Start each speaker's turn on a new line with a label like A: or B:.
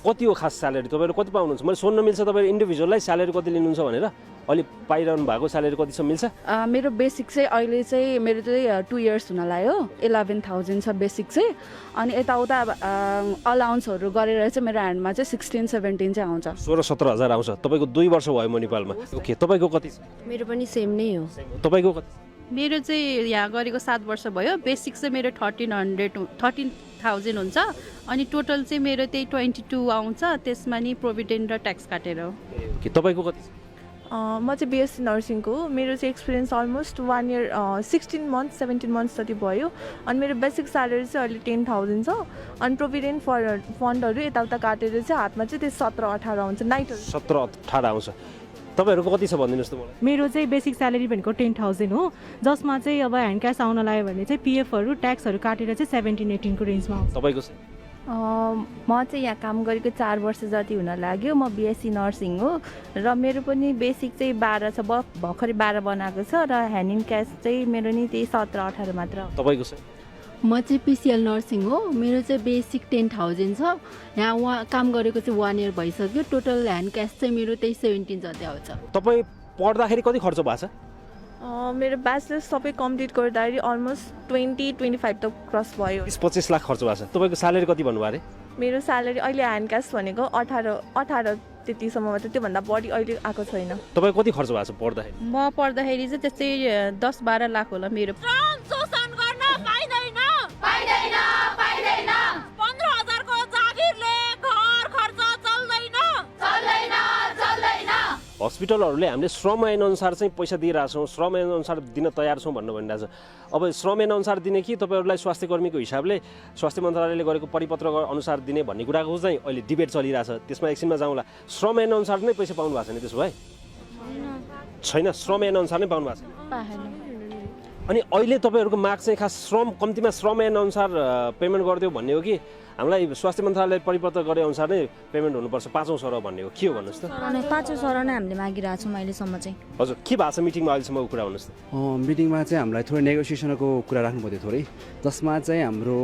A: कति हो खास स्यालेरी तपाईँहरू कति पाउनुहुन्छ मैले सुन्न मिल्छ तपाईँहरू इन्डिभिजुअललाई स्यालेरी कति लिनुहुन्छ भनेर अहिले पाइरहनु भएको स्यालेरी कति छ मिल्छ
B: मेरो बेसिक चाहिँ अहिले चाहिँ मेरो चाहिँ 2 इयर्स हुन लाग्यो 11,000 छ बेसिक चाहिँ अनि यताउता अलाउन्सहरू गरेर चाहिँ मेरो ह्यान्डमा चाहिँ 16-17 चाहिँ आउँछ
A: 16-17 हजार आउँछ तपाईँको 2 वर्ष भयो म नेपालमा ओके तपाईँको कति छ
C: मेरो पनि सेम नै हो
A: तपाईँको कति
D: मेरो चाहिँ यहाँ गरेको 7 वर्ष भयो बेसिक चाहिँ मेरो 13,000 हुन्छ अनि टोटल चाहिँ मेरो त्यही 22 आउँछ त्यसमा नि प्रोभिडेन्ट र ट्याक्स काटेर हो
A: के तपाईँको कति
E: म चाहिँ बिएससी नर्सिङको मेरो चाहिँ experience almost 1 year 16 month 17 months जति भयो अनि मेरो बेसिक स्यालेरी चाहिँ अहिले 10,000 छ अनि प्रोभिडेन्ट फन्डहरू यताउता काटेर चाहिँ हातमा चाहिँ त्यो 17-18 आउँछ नाइटहरू
A: 17-18 आउँछ तपाईँहरूको कति छ भनिदिनुहोस् त मलाई
F: मेरो चाहिँ बेसिक स्यालेरी भनेको 10,000 हो जसमा चाहिँ अब ह्यान्ड क्यास आउन लाग्यो भने चाहिँ पिएफहरू ट्याक्सहरू काटेर चाहिँ 17-18 को रेन्जमा आउँछ
A: तपाईँको
G: म चाहिँ यहाँ काम गरेको 4 वर्ष जति हुन लाग्यो म बिएससी नर्सिङ हो र मेरो पनि बेसिक चाहिँ 12 छ भर्खरै 12 बनाएको छ र ह्यान्ड क्यास चाहिँ मेरो नि त्यही 17-18 मात्र हो
A: तपाईँको छ
C: म चाहिँ पिसिएल नर्सिङ हो मेरो चाहिँ बेसिक 10,000 छ यहाँ काम गरेको चाहिँ 1 इयर भइसक्यो टोटल ह्यान्ड क्यास चाहिँ मेरो त्यही 17 जति आउँछ
A: तपाईँ पढ्दाखेरि कति खर्च भएको छ
E: मेरो ब्याचलर्स सबै कम्प्लिट गर्दाखेरि अलमोस्ट 20-25 त क्रस भयो
A: 20-25 लाख खर्च भएको छ तपाईँको स्यालेरी कति भन्नुभयो अरे
E: मेरो स्यालेरी अहिले ह्यान्ड क्यास भनेको 18 त्यतिसम्म मात्र त्योभन्दा बढी अहिले आएको छैन
A: तपाईँको कति खर्च भएको छ पढ्दाखेरि
D: म पढ्दाखेरि चाहिँ त्यस्तै 10-12 लाख होला मेरो
A: हस्पिटलहरूले हामीले श्रम ऐनअनुसार चाहिँ पैसा दिइरहेछौँ श्रम ऐनअनुसार दिन तयार छौँ भन्नु भनिरहेछ अब श्रम ऐनअनुसार दिने कि तपाईँहरूलाई स्वास्थ्य कर्मीको हिसाबले स्वास्थ्य मन्त्रालयले गरेको परिपत्र अनुसार दिने भन्ने कुराको चाहिँ अहिले डिबेट चलिरहेछ त्यसमा एकछिनमा जाउँला श्रम ऐनअनुसार नै पैसा पाउनु भएको छैन त्यसो भए छैन श्रम ऐनअनुसार नै पाउनु भएको छैन अनि अहिले तपाईँहरूको माग चाहिँ खास श्रम कम्तीमा श्रम ऐनअनुसार पेमेन्ट गरिदियो भन्ने हो कि हामीलाई स्वास्थ्य मन्त्रालयले परिपत्र गरे अनुसार नै पेमेन्ट हुनुपर्छ 5औं सरह भन्ने हो के हो भन्नुहोस् त
H: 5औं सरह नै हामीले मागिरहेछौँ अहिलेसम्म चाहिँ
A: हजुर के भएको छ मिटिङमा अहिलेसम्मको कुरा भन्नुहोस् त
I: मिटिङमा चाहिँ हामीलाई थोरै नेगोसिएसनको कुरा राख्नु पर्यो थोरै जसमा चाहिँ हाम्रो